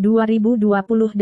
2028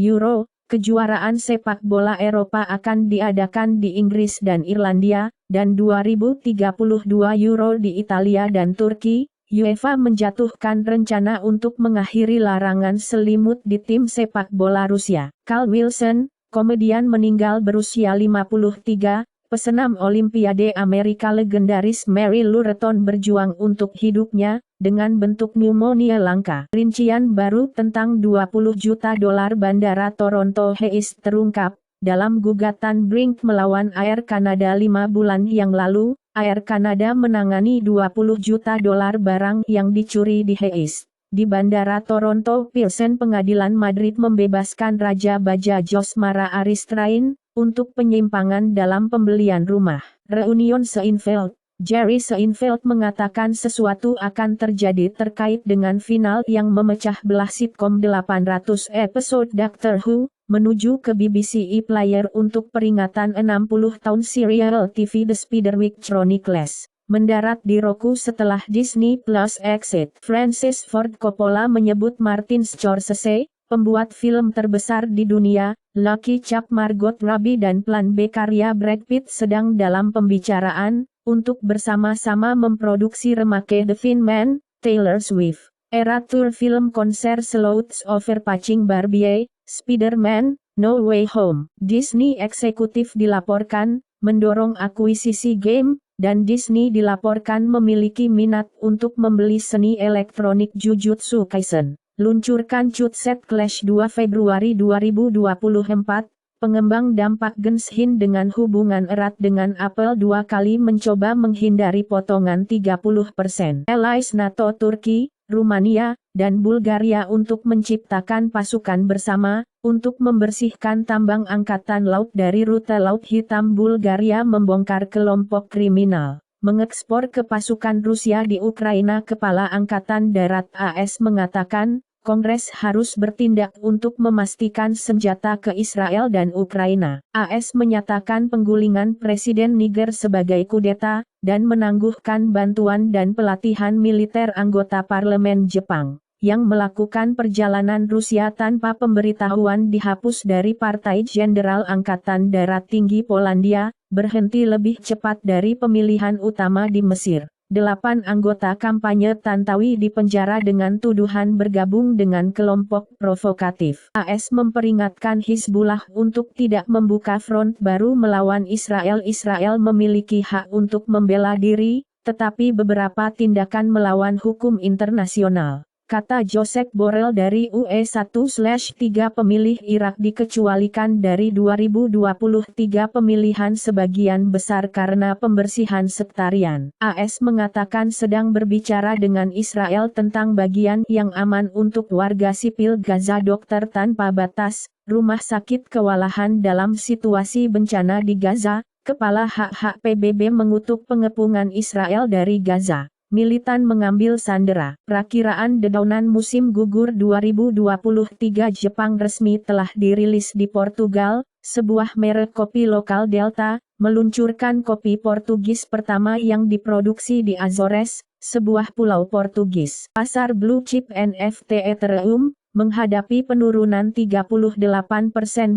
Euro. Kejuaraan sepak bola Eropa akan diadakan di Inggris dan Irlandia, dan 2032 Euro di Italia dan Turki. UEFA menjatuhkan rencana untuk mengakhiri larangan selimut di tim sepak bola Rusia. Carl Wilson, komedian meninggal berusia 53. Pesenam Olimpiade Amerika legendaris Mary Lou Retton berjuang untuk hidupnya, dengan bentuk pneumonia langka. Rincian baru tentang 20 juta dolar Bandara Toronto Heist terungkap, dalam gugatan Brink melawan Air Canada 5 bulan yang lalu. Air Canada menangani 20 juta dolar barang yang dicuri di Heist. Di Bandara Toronto Pearson Pengadilan Madrid membebaskan Raja Baja Josmara Aristrain, untuk penyimpangan dalam pembelian rumah. Reunion Seinfeld. Jerry Seinfeld mengatakan sesuatu akan terjadi terkait dengan final yang memecah belah sitkom 800 episode Doctor Who, menuju ke BBC iPlayer untuk peringatan 60 tahun serial TV The Spiderwick Chronicles. Mendarat di Roku setelah Disney Plus exit. Francis Ford Coppola menyebut Martin Scorsese, pembuat film terbesar di dunia, Lucky Chuck, Margot Robbie dan Plan B karya Brad Pitt sedang dalam pembicaraan, untuk bersama-sama memproduksi remake The Thin Man, Taylor Swift. Era tour film konser Slots Overpatching Barbie, Spider-Man, No Way Home. Disney eksekutif dilaporkan, mendorong akuisisi game, dan Disney dilaporkan memiliki minat untuk membeli seni elektronik Jujutsu Kaisen. Luncurkan chipset Clash 2 Februari 2024, pengembang dampak Genshin dengan hubungan erat dengan Apple 2 kali mencoba menghindari potongan 30%. Allies NATO Turki, Rumania, dan Bulgaria untuk menciptakan pasukan bersama, untuk membersihkan tambang angkatan laut dari rute Laut Hitam. Bulgaria membongkar kelompok kriminal mengekspor ke pasukan Rusia di Ukraina. Kepala Angkatan Darat AS mengatakan, Kongres harus bertindak untuk memastikan senjata ke Israel dan Ukraina. AS menyatakan penggulingan Presiden Niger sebagai kudeta, dan menangguhkan bantuan dan pelatihan militer anggota parlemen Jepang, yang melakukan perjalanan Rusia tanpa pemberitahuan dihapus dari Partai Jenderal Angkatan Darat Tinggi Polandia, berhenti lebih cepat dari pemilihan utama di Mesir. 8 anggota kampanye Tantawi dipenjara dengan tuduhan bergabung dengan kelompok provokatif. AS memperingatkan Hizbullah untuk tidak membuka front baru melawan Israel. Israel memiliki hak untuk membela diri, tetapi beberapa tindakan melawan hukum internasional, kata Joseph Borrell dari UE1/3. Pemilih Irak dikecualikan dari 2023 pemilihan sebagian besar karena pembersihan sektarian. AS mengatakan sedang berbicara dengan Israel tentang bagian yang aman untuk warga sipil Gaza. Dokter Tanpa Batas, rumah sakit kewalahan dalam situasi bencana di Gaza. Kepala hak-hak PBB mengutuk pengepungan Israel dari Gaza. Militan mengambil sandera. Perakiraan dedaunan musim gugur 2023 Jepang resmi telah dirilis di Portugal. Sebuah merek kopi lokal Delta, meluncurkan kopi Portugis pertama yang diproduksi di Azores, sebuah pulau Portugis. Pasar blue chip NFT Ethereum, menghadapi penurunan 38%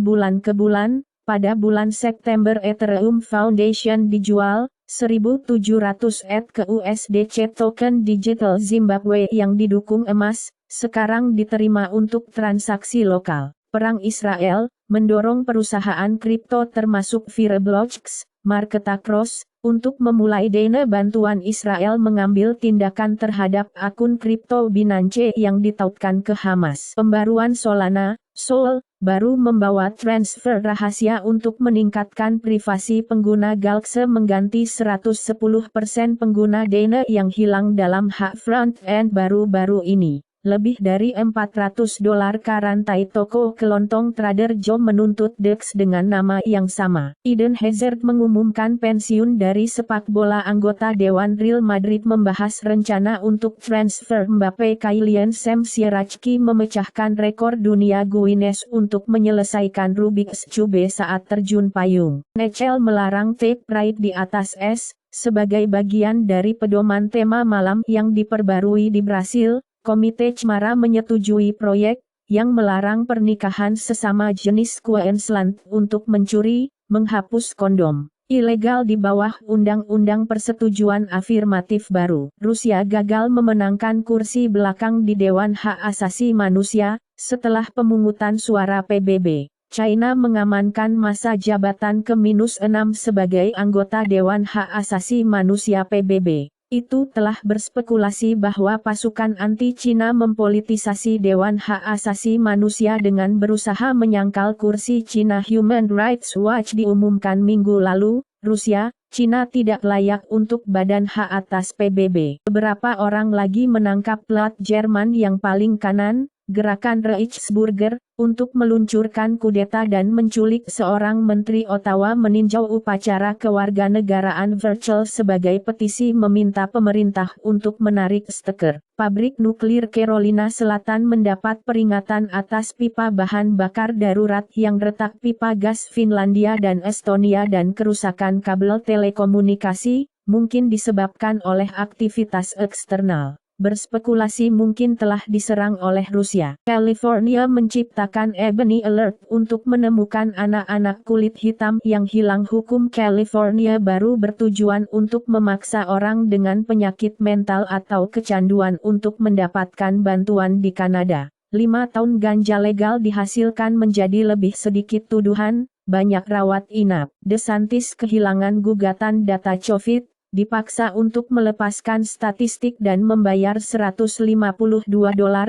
bulan ke bulan. Pada bulan September Ethereum Foundation dijual 1.700 ETH ke USDC. Token digital Zimbabwe yang didukung emas, sekarang diterima untuk transaksi lokal. Perang Israel, mendorong perusahaan kripto termasuk Fireblocks, Marketacross, untuk memulai dana bantuan Israel mengambil tindakan terhadap akun kripto Binance yang ditautkan ke Hamas. Pembaruan Solana, Sol, baru membawa transfer rahasia untuk meningkatkan privasi pengguna. Galaxy mengganti 110% pengguna dana yang hilang dalam hak front-end baru-baru ini. Lebih dari $400 ka rantai toko kelontong Trader Joe menuntut DEX dengan nama yang sama. Eden Hazard mengumumkan pensiun dari sepak bola. Anggota Dewan Real Madrid membahas rencana untuk transfer Mbappe. Kylian Sierrachki memecahkan rekor dunia Guinness untuk menyelesaikan Rubik's Cube saat terjun payung. NHL melarang take ride di atas es, sebagai bagian dari pedoman tema malam yang diperbarui di Brasil. Komite Cemara menyetujui proyek yang melarang pernikahan sesama jenis Queensland untuk mencuri, menghapus kondom ilegal di bawah Undang-Undang Persetujuan Afirmatif baru. Rusia gagal memenangkan kursi belakang di Dewan Hak Asasi Manusia, setelah pemungutan suara PBB. China mengamankan masa jabatan ke-6 sebagai anggota Dewan Hak Asasi Manusia PBB. Itu telah berspekulasi bahwa pasukan anti-Cina mempolitisasi Dewan Hak Asasi Manusia dengan berusaha menyangkal kursi China. Human Rights Watch diumumkan minggu lalu, Rusia, Cina tidak layak untuk badan hak atas PBB. Beberapa orang lagi menangkap plat Jerman yang paling kanan, Gerakan Reichsbürger, untuk meluncurkan kudeta dan menculik seorang menteri. Ottawa meninjau upacara kewarganegaraan virtual sebagai petisi meminta pemerintah untuk menarik stiker. Pabrik nuklir Carolina Selatan mendapat peringatan atas pipa bahan bakar darurat yang retak. Pipa gas Finlandia dan Estonia dan kerusakan kabel telekomunikasi, mungkin disebabkan oleh aktivitas eksternal. Berspekulasi mungkin telah diserang oleh Rusia. California menciptakan Ebony Alert untuk menemukan anak-anak kulit hitam yang hilang. Hukum California baru bertujuan untuk memaksa orang dengan penyakit mental atau kecanduan untuk mendapatkan bantuan di Kanada. 5 tahun ganja legal dihasilkan menjadi lebih sedikit tuduhan, banyak rawat inap. DeSantis kehilangan gugatan data COVID, dipaksa untuk melepaskan statistik dan membayar $152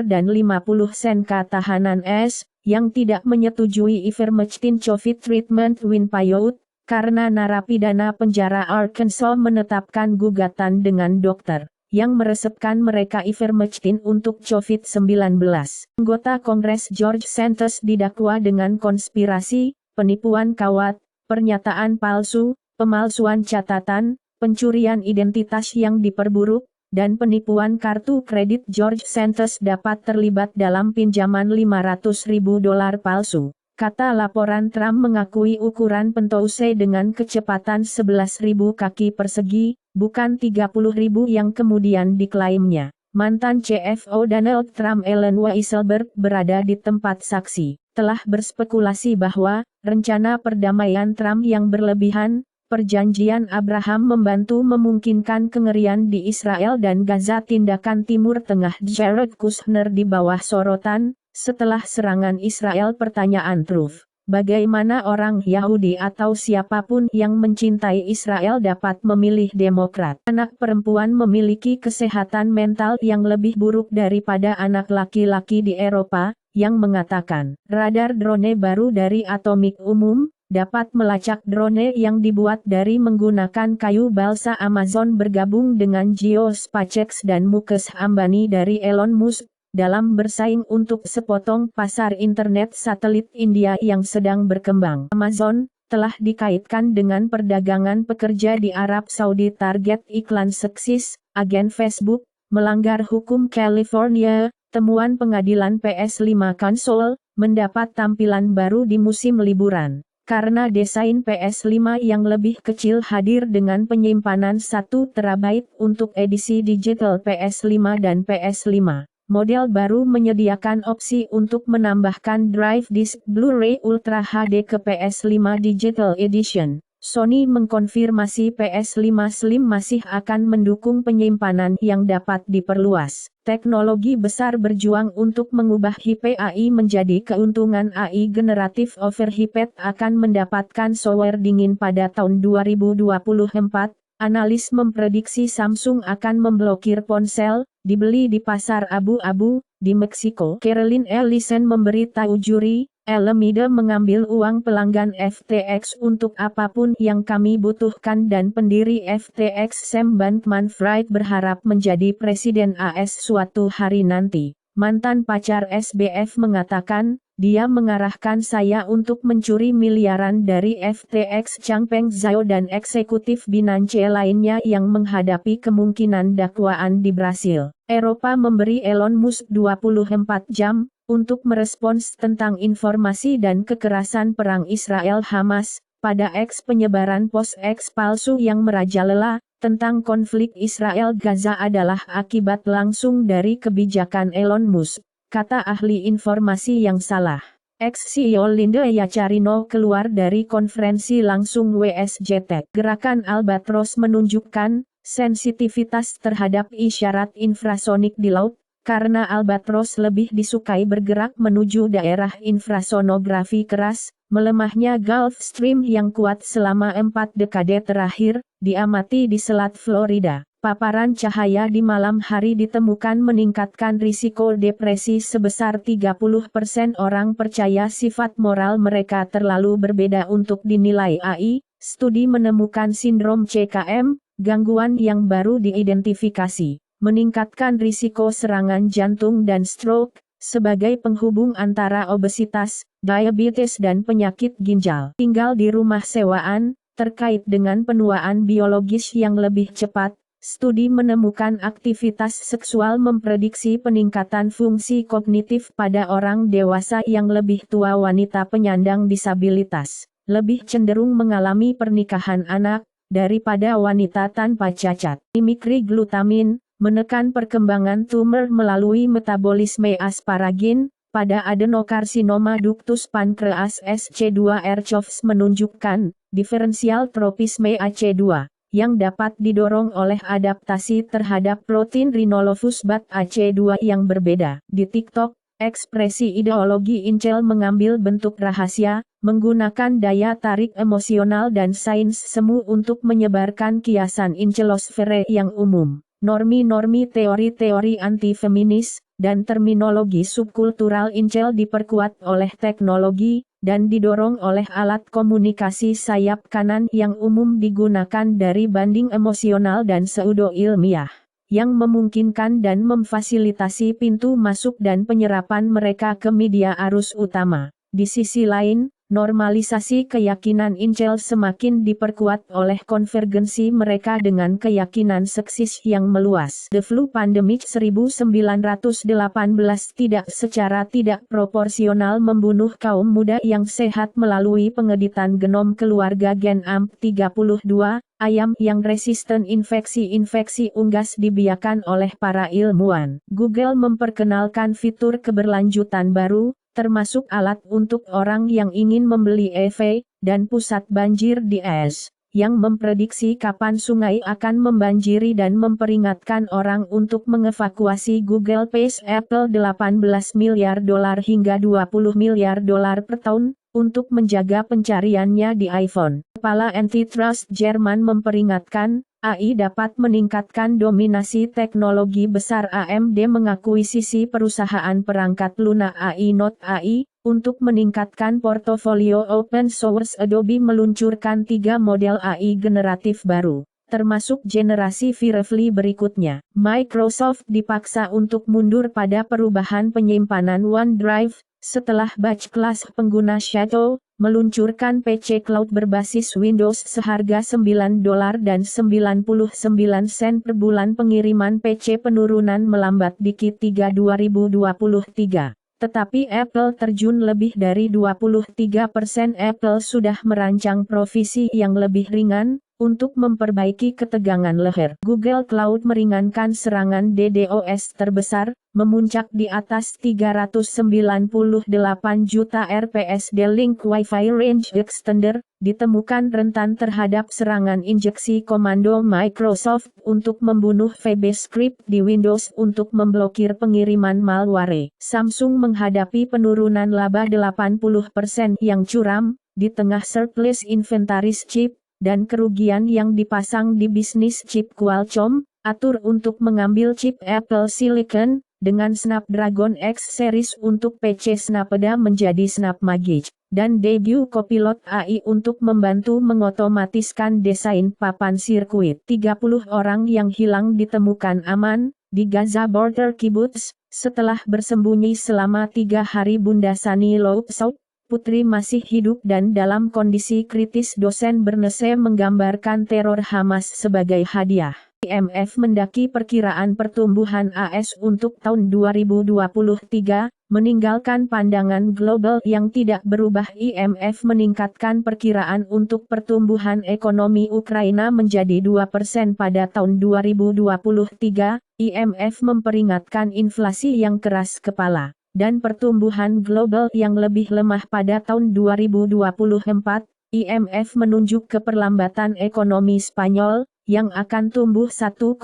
dan 50 sen ke tahanan yang tidak menyetujui ivermectin COVID treatment Winpayout, karena narapidana penjara Arkansas menetapkan gugatan dengan dokter yang meresepkan mereka ivermectin untuk COVID-19. Anggota Kongres George Santos didakwa dengan konspirasi, penipuan kawat, pernyataan palsu, pemalsuan catatan, pencurian identitas yang diperburuk, dan penipuan kartu kredit. George Santos dapat terlibat dalam pinjaman $500.000 palsu. Kata laporan, Trump mengakui ukuran Pentouse dengan kecepatan 11.000 kaki persegi, bukan 30.000 yang kemudian diklaimnya. Mantan CFO Donald Trump Allen Weisselberg berada di tempat saksi, telah berspekulasi bahwa rencana perdamaian Trump yang berlebihan, Perjanjian Abraham membantu memungkinkan kengerian di Israel dan Gaza. Tindakan Timur Tengah Jared Kushner di bawah sorotan, setelah serangan Israel. Pertanyaan Truth, bagaimana orang Yahudi atau siapapun yang mencintai Israel dapat memilih Demokrat? Anak perempuan memiliki kesehatan mental yang lebih buruk daripada anak laki-laki di Eropa, yang mengatakan, radar drone baru dari Atomic Umum, dapat melacak drone yang dibuat dari menggunakan kayu balsa Amazon bergabung dengan Geospacex dan Mukesh Ambani dari Elon Musk, dalam bersaing untuk sepotong pasar internet satelit India yang sedang berkembang. Amazon telah dikaitkan dengan perdagangan pekerja di Arab Saudi. Target iklan seksis, agen Facebook, melanggar hukum California. Temuan pengadilan PS5 konsol mendapat tampilan baru di musim liburan. Karena desain PS5 yang lebih kecil hadir dengan penyimpanan 1 TB untuk edisi digital PS5 dan PS5. Model baru menyediakan opsi untuk menambahkan drive disk Blu-ray Ultra HD ke PS5 Digital Edition. Sony mengkonfirmasi PS5 Slim masih akan mendukung penyimpanan yang dapat diperluas. Teknologi besar berjuang untuk mengubah HP AI menjadi keuntungan. AI generatif overheated akan mendapatkan software dingin pada tahun 2024. Analis memprediksi Samsung akan memblokir ponsel dibeli di pasar abu-abu di Meksiko. Caroline Ellison memberitahu juri, Alameda mengambil uang pelanggan FTX untuk apapun yang kami butuhkan, dan pendiri FTX Sam Bankman-Fried berharap menjadi presiden AS suatu hari nanti. Mantan pacar SBF mengatakan, dia mengarahkan saya untuk mencuri miliaran dari FTX. Changpeng Zhao dan eksekutif Binance lainnya yang menghadapi kemungkinan dakwaan di Brasil. Eropa memberi Elon Musk 24 jam untuk merespons tentang informasi dan kekerasan perang Israel-Hamas, pada X. Penyebaran post X palsu yang merajalela tentang konflik Israel-Gaza adalah akibat langsung dari kebijakan Elon Musk. kata ahli informasi yang salah. Ex-CEO Linde Yacarino keluar dari konferensi langsung WSJT. Gerakan Albatros menunjukkan sensitivitas terhadap isyarat infrasonik di laut, karena Albatros lebih disukai bergerak menuju daerah infrasonografi keras. Melemahnya Gulf Stream yang kuat selama 4 dekade terakhir, diamati di Selat Florida. Paparan cahaya di malam hari ditemukan meningkatkan risiko depresi sebesar 30%. Orang percaya sifat moral mereka terlalu berbeda untuk dinilai AI. Studi menemukan sindrom CKM, gangguan yang baru diidentifikasi, meningkatkan risiko serangan jantung dan stroke, sebagai penghubung antara obesitas, diabetes dan penyakit ginjal. Tinggal di rumah sewaan, terkait dengan penuaan biologis yang lebih cepat. Studi menemukan aktivitas seksual memprediksi peningkatan fungsi kognitif pada orang dewasa yang lebih tua. Wanita penyandang disabilitas lebih cenderung mengalami pernikahan anak daripada wanita tanpa cacat. Mimikri glutamin menekan perkembangan tumor melalui metabolisme asparagin pada adenokarsinoma ductus pankreas. SC2 RCOVS menunjukkan diferensial tropisme AC2 yang dapat didorong oleh adaptasi terhadap protein rhinolophus bat AC2 yang berbeda. Di TikTok, ekspresi ideologi incel mengambil bentuk rahasia, menggunakan daya tarik emosional dan sains semu untuk menyebarkan kiasan incelosfere yang umum. Normi-normi teori-teori anti-feminis, dan terminologi subkultural incel diperkuat oleh teknologi, dan didorong oleh alat komunikasi sayap kanan yang umum digunakan dari banding emosional dan pseudo-ilmiah, yang memungkinkan dan memfasilitasi pintu masuk dan penyerapan mereka ke media arus utama. Di sisi lain, normalisasi keyakinan incel semakin diperkuat oleh konvergensi mereka dengan keyakinan seksis yang meluas. The flu pandemic 1918 secara tidak proporsional membunuh kaum muda yang sehat melalui pengeditan genom keluarga gen AMP32, ayam yang resisten infeksi unggas dibiarkan oleh para ilmuwan. Google memperkenalkan fitur keberlanjutan baru, termasuk alat untuk orang yang ingin membeli EV, dan pusat banjir di AS, yang memprediksi kapan sungai akan membanjiri dan memperingatkan orang untuk mengevakuasi. Google pays Apple $18 miliar hingga $20 miliar per tahun, untuk menjaga pencariannya di iPhone. Kepala Antitrust Jerman memperingatkan, AI dapat meningkatkan dominasi teknologi besar. AMD mengakuisisi perusahaan perangkat lunak AI Note AI, untuk meningkatkan portofolio open source. Adobe meluncurkan 3 model AI generatif baru, termasuk generasi Firefly berikutnya. Microsoft dipaksa untuk mundur pada perubahan penyimpanan OneDrive, setelah batch kelas pengguna Shadow meluncurkan PC Cloud berbasis Windows seharga $9.99 per bulan. Pengiriman PC penurunan melambat di Q3 2023. Tetapi Apple terjun lebih dari 23%. Apple sudah merancang provisi yang lebih ringan, untuk memperbaiki ketegangan leher. Google Cloud meringankan serangan DDoS terbesar, memuncak di atas 398 juta RPS. D-Link Wi-Fi Range Extender, ditemukan rentan terhadap serangan injeksi komando Microsoft untuk membunuh VB Script di Windows untuk memblokir pengiriman malware. Samsung menghadapi penurunan laba 80% yang curam, di tengah surplus inventaris chip, dan kerugian yang dipasang di bisnis chip Qualcomm. Atur untuk mengambil chip Apple Silicon, dengan Snapdragon X Series untuk PC Snapdragon menjadi SnapMagic, dan debut Copilot AI untuk membantu mengotomatiskan desain papan sirkuit. 30 orang yang hilang ditemukan aman, di Gaza Border Kibbutz, setelah bersembunyi selama 3 hari. Bunda Sani Loupsau, putri masih hidup dan dalam kondisi kritis. Dosen Bernese menggambarkan teror Hamas sebagai hadiah. IMF mendaki perkiraan pertumbuhan AS untuk tahun 2023, meninggalkan pandangan global yang tidak berubah. IMF meningkatkan perkiraan untuk pertumbuhan ekonomi Ukraina menjadi 2% pada tahun 2023. IMF memperingatkan inflasi yang keras kepala dan pertumbuhan global yang lebih lemah pada tahun 2024, IMF menunjuk keperlambatan ekonomi Spanyol, yang akan tumbuh 1,7%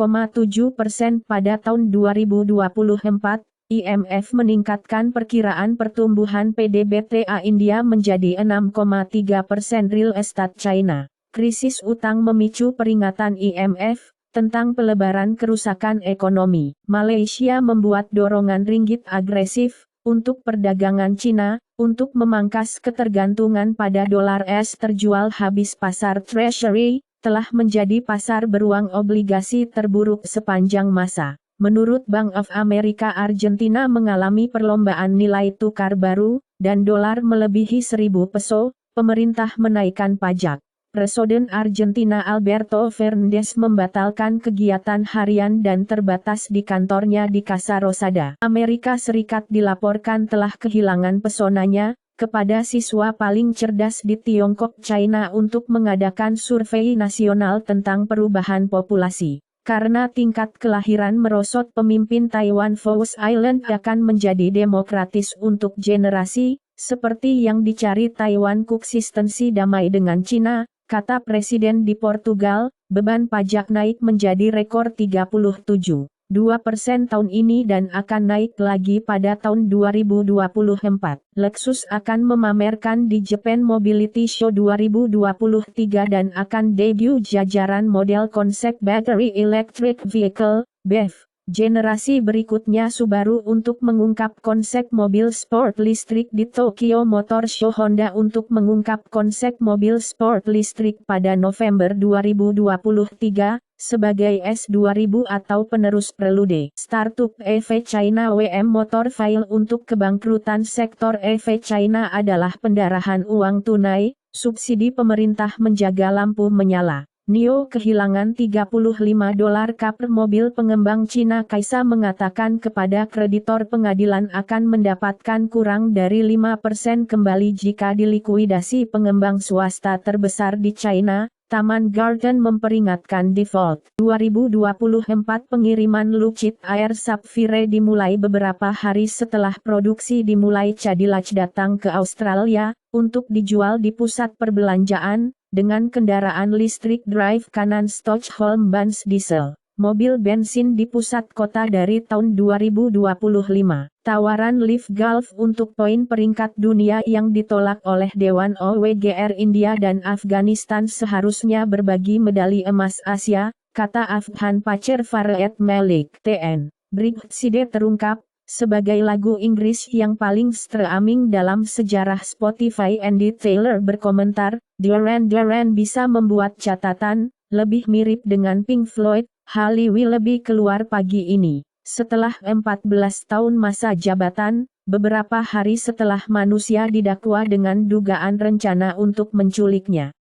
pada tahun 2024. IMF meningkatkan perkiraan pertumbuhan PDB-TA India menjadi 6,3%. Real estate China. Krisis utang memicu peringatan IMF tentang pelebaran kerusakan ekonomi. Malaysia membuat dorongan ringgit agresif untuk perdagangan Cina untuk memangkas ketergantungan pada dolar as terjual habis. Pasar Treasury telah menjadi pasar beruang obligasi terburuk sepanjang masa. Menurut Bank of America, Argentina mengalami perlombaan nilai tukar baru dan dolar melebihi 1.000 peso. Pemerintah menaikkan pajak. Presiden Argentina Alberto Fernández membatalkan kegiatan harian dan terbatas di kantornya di Casa Rosada. Amerika Serikat dilaporkan telah kehilangan pesonanya kepada siswa paling cerdas di Tiongkok, China untuk mengadakan survei nasional tentang perubahan populasi. Karena tingkat kelahiran merosot, pemimpin Taiwan Fauzi Island akan menjadi demokratis untuk generasi, seperti yang dicari Taiwan. Konsistensi damai dengan Cina, kata Presiden di Portugal. Beban pajak naik menjadi rekor 37,2% tahun ini dan akan naik lagi pada tahun 2024. Lexus akan memamerkan di Japan Mobility Show 2023 dan akan debut jajaran model konsep Battery Electric Vehicle, BEV. Generasi berikutnya Subaru untuk mengungkap konsep mobil sport listrik di Tokyo Motor Show. Honda untuk mengungkap konsep mobil sport listrik pada November 2023, sebagai S2000 atau penerus Prelude. Startup EV China WM Motor file untuk kebangkrutan. Sektor EV China adalah pendarahan uang tunai, subsidi pemerintah menjaga lampu menyala. NIO kehilangan $35 per mobil. Pengembang Cina Kaisa mengatakan kepada kreditor pengadilan akan mendapatkan kurang dari 5% kembali jika dilikuidasi. Pengembang swasta terbesar di China, Taman Garden, memperingatkan default. 2024 pengiriman Lucid Air Sapphire dimulai beberapa hari setelah produksi dimulai. Cadillac datang ke Australia untuk dijual di pusat perbelanjaan dengan kendaraan listrik drive kanan Stockholm Bans diesel. Mobil bensin di pusat kota dari tahun 2025. Tawaran Liv Gulf untuk poin peringkat dunia yang ditolak oleh Dewan OWGR. India dan Afghanistan seharusnya berbagi medali emas Asia, kata Afghan Pacer Fareed Malik. TN. Brightside terungkap sebagai lagu Inggris yang paling streaming dalam sejarah Spotify. Andy Taylor berkomentar, Duran Duran bisa membuat catatan, lebih mirip dengan Pink Floyd. Halle Willoughby keluar pagi ini. Setelah 14 tahun masa jabatan, beberapa hari setelah manusia didakwa dengan dugaan rencana untuk menculiknya.